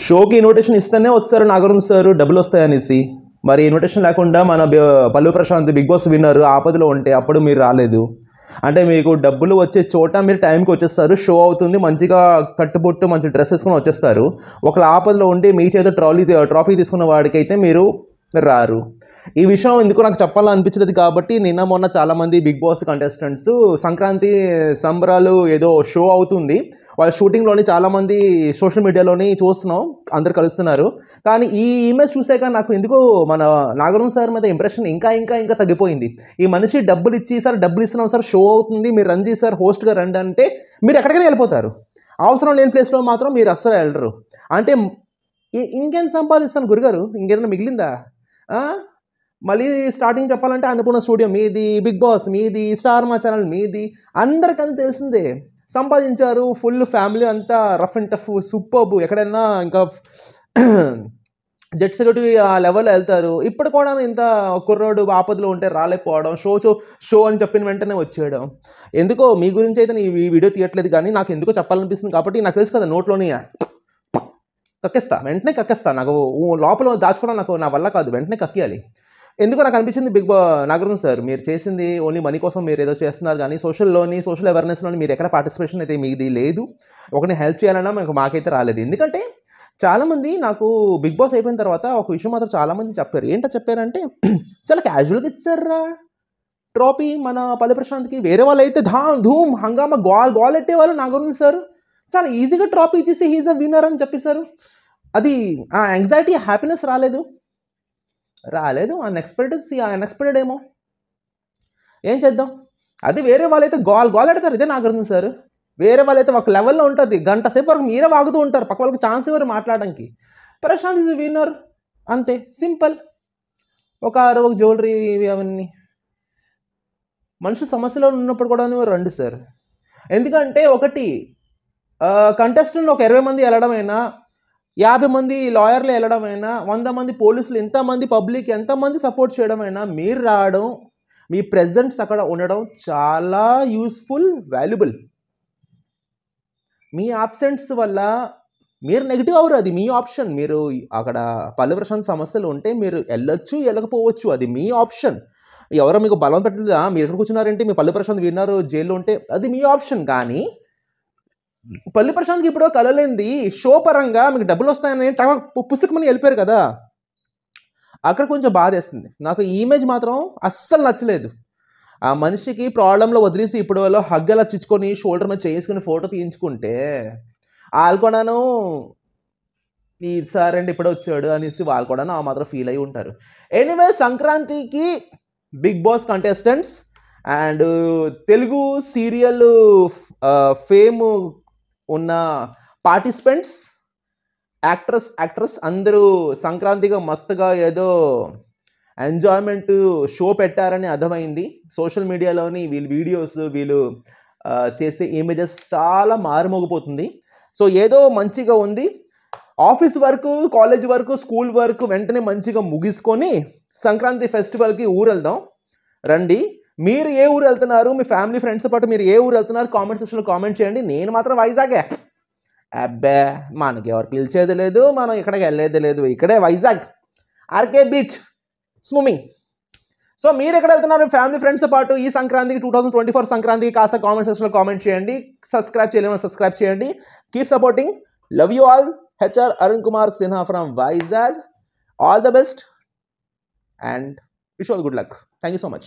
షోకి ఇన్విటేషన్ ఇస్తేనే వచ్చారు నాగార్జున సార్ డబ్బులు వస్తాయనేసి. మరి ఇన్విటేషన్ లేకుండా మన పల్లు ప్రశాంత్ బిగ్ బాస్ విన్నర్ ఆపదలో ఉంటే అప్పుడు మీరు రాలేదు. అంటే మీకు డబ్బులు వచ్చే చోట మీరు టైంకి వచ్చేస్తారు, షో అవుతుంది, మంచిగా కట్టుబొట్టు మంచి డ్రెస్ వేసుకుని వచ్చేస్తారు. ఒకళ్ళ ఆపదలో ఉండి మీ చేత ట్రాఫీ తీసుకున్న వాడికైతే మీరు రారు. ఈ విషయం ఎందుకు నాకు చెప్పాలనిపించలేదు కాబట్టి నిన్న మొన్న చాలామంది బిగ్ బాస్ కంటెస్టెంట్స్ సంక్రాంతి సంబరాలు ఏదో షో అవుతుంది, వాళ్ళ షూటింగ్లోని చాలామంది సోషల్ మీడియాలోని చూస్తున్నాం, అందరు కలుస్తున్నారు. కానీ ఈ ఇమేజ్ చూసాక నాకు ఎందుకో మన నాగార్జున సార్ మీద ఇంప్రెషన్ ఇంకా ఇంకా ఇంకా తగ్గిపోయింది. ఈ మనిషి డబ్బులు ఇచ్చి సార్ డబ్బులు ఇస్తున్నాం సార్, షో అవుతుంది, మీరు రండి సార్ హోస్ట్గా రండి అంటే మీరు ఎక్కడికైనా వెళ్ళిపోతారు. అవసరం లేని ప్లేస్లో మాత్రం మీరు అస్సలు వెళ్ళరు. అంటే ఇంకేం సంపాదిస్తాను గురుగారు, ఇంకేదైనా మిగిలిందా? మళ్ళీ స్టార్టింగ్ చెప్పాలంటే అన్నపూర్ణ స్టూడియో మీది, బిగ్ బాస్ మీది, స్టార్ మా ఛానల్ మీది, అందరికీ తెలిసిందే. సంపాదించారు, ఫుల్ ఫ్యామిలీ అంతా రఫ్ అండ్ టఫ్ సూపర్బ్, ఎక్కడైనా ఇంకా జెట్ సెక్యూరిటీ ఆ లెవెల్లో వెళ్తారు. ఇప్పుడు కూడా ఇంత కుర్రోడు ఆపదలో ఉంటే రాలేకపోవడం, షో అని చెప్పిన వెంటనే వచ్చేయడం. ఎందుకో మీ గురించి అయితే నేను ఈ వీడియో తీయట్లేదు, కానీ నాకు ఎందుకో చెప్పాలనిపిస్తుంది. కాబట్టి నాకు తెలుసు కదా, నోట్లోని వెంటనే కక్కేస్తా. నాకు లోపల దాచుకోవడం నా వల్ల కాదు, వెంటనే కక్కియాలి. ఎందుకో నాకు అనిపించింది నాగార్జున సార్ మీరు చేసింది ఓన్లీ మనీ కోసం మీరు ఏదో చేస్తున్నారు, కానీ సోషల్ అవేర్నెస్లోని మీరు ఎక్కడ పార్టిసిపేషన్ అయితే మీది లేదు. ఒకరిని హెల్ప్ చేయాలన్నా మాకైతే రాలేదు. ఎందుకంటే చాలామంది నాకు బిగ్ బాస్ అయిపోయిన తర్వాత ఒక విషయం మాత్రం చాలామంది చెప్పారు. ఏంటో చెప్పారంటే, చాలా క్యాజువల్గా ఇచ్చారా ట్రోఫీ మన పల్లి ప్రశాంత్కి. వేరే వాళ్ళు అయితే ధూమ్ హంగామా గోల్ ఎట్టేవాళ్ళు. నాగార్జున సార్ చాలా ఈజీగా ట్రోఫీ ఇచ్చేసి హీజ్ అ విన్నర్ అని చెప్పేశారు. అది ఆ యాంగ్జైటీ హ్యాపీనెస్ రాలేదు. అన్ఎక్స్పెక్టెడ్ ఏమో, ఏం చేద్దాం. అది వేరే వాళ్ళైతే గోల్ ఎడతారు, ఇదే నాగార్జున సార్. వేరే వాళ్ళైతే ఒక లెవెల్లో ఉంటుంది, గంట సేపు వరకు మీరే వాగుతూ ఉంటారు, పక్క వాళ్ళకి ఛాన్స్ ఇవ్వరు మాట్లాడడానికి. ప్రశాంత్ ఈజ్ విన్నర్ అంతే, సింపుల్. ఒక జ్యువెలరీ అవన్నీ మనుషులు సమస్యలో ఉన్నప్పుడు కూడా రండి సార్. ఎందుకంటే ఒకటి కంటెస్టెంట్ ఒక 20 మంది వెళ్ళడమైనా, 50 మంది లాయర్లు వెళ్ళడమైనా, 100 మంది పోలీసులు, ఎంతమంది పబ్లిక్ ఎంతమంది సపోర్ట్ చేయడమైనా, మీరు రావడం, మీ ప్రెజెంట్స్ అక్కడ ఉండడం చాలా యూస్ఫుల్, వాల్యుబుల్. మీ ఆబ్సెంట్స్ వల్ల మీరు నెగిటివ్ అవ్వరు, అది మీ ఆప్షన్. మీరు అక్కడ పల్లి ప్రశాంత్ సమస్యలు ఉంటే మీరు వెళ్ళొచ్చు, వెళ్ళకపోవచ్చు, అది మీ ఆప్షన్. ఎవరో మీకు బలం పెట్టలేదా, మీరు ఎక్కడ కూర్చున్నారంటే మీ పల్లి ప్రశాంత్ విన్నారు జైల్లో ఉంటే అది మీ ఆప్షన్. కానీ పల్లి ప్రశాంత్కి ఇప్పుడు కలలేంది షో పరంగా మీకు డబ్బులు వస్తాయని పుస్తకమని వెళ్ళిపోయారు కదా, అక్కడ కొంచెం బాధేస్తుంది నాకు. ఈ ఇమేజ్ మాత్రం అస్సలు నచ్చలేదు. ఆ మనిషికి ప్రాబ్లంలో వదిలేసి ఇప్పుడు వాళ్ళు హగ్గలా చిచ్చుకొని షోల్డర్ మీద చేసుకుని ఫోటో తీయించుకుంటే వాళ్ళు కూడాను ఈ సార్ అండి ఇప్పుడే వచ్చాడు అనేసి వాళ్ళు కూడాను ఆ మాత్రం ఫీల్ అయి ఉంటారు. ఎనీవే, సంక్రాంతికి big boss contestants and Telugu serial fame ఉన్న పార్టిసిపెంట్స్, యాక్ట్రెస్ అందరూ సంక్రాంతిగా మస్తుగా ఏదో ఎంజాయ్మెంట్ షో పెట్టారని అర్థమైంది. సోషల్ మీడియాలోని వీళ్ళు వీడియోస్, వీళ్ళు చేసే ఇమేజెస్ చాలా మారుమోగిపోతుంది. సో ఏదో మంచిగా ఉంది. Office work, college work, school work వెంటనే మంచిగా ముగించుకొని సంక్రాంతి ఫెస్టివల్కి ఊరు వెళ్దాం రండి. మీరు ఏ ఊరు వెళ్తున్నారు, మీ ఫ్యామిలీ ఫ్రెండ్స్తో పాటు మీరు ఏ ఊరు వెళ్తున్నారు కామెంట్ సెక్షన్లో కామెంట్ చేయండి. నేను మాత్రం వైజాగే. అబ్బే, మనకి ఎవరు పిలిచేది లేదు, మనం ఇక్కడికి వెళ్ళేది లేదు, ఇక్కడే Vizag RK beach swimming. So మీరు ఎక్కడ వెళ్తున్నారు ఫ్యామిలీ ఫ్రెండ్స్తో పాటు ఈ సంక్రాంతికి, 2024 సంక్రాంతికి కాస్త కామెంట్ సెక్షన్లో కామెంట్ చేయండి. సబ్స్క్రైబ్ చేయలేమో సబ్స్క్రైబ్ చేయండి. Keep supporting. Love you all. HR Arun Kumar Sinha from Vizag. All the best and wish you all good luck. Thank you so much.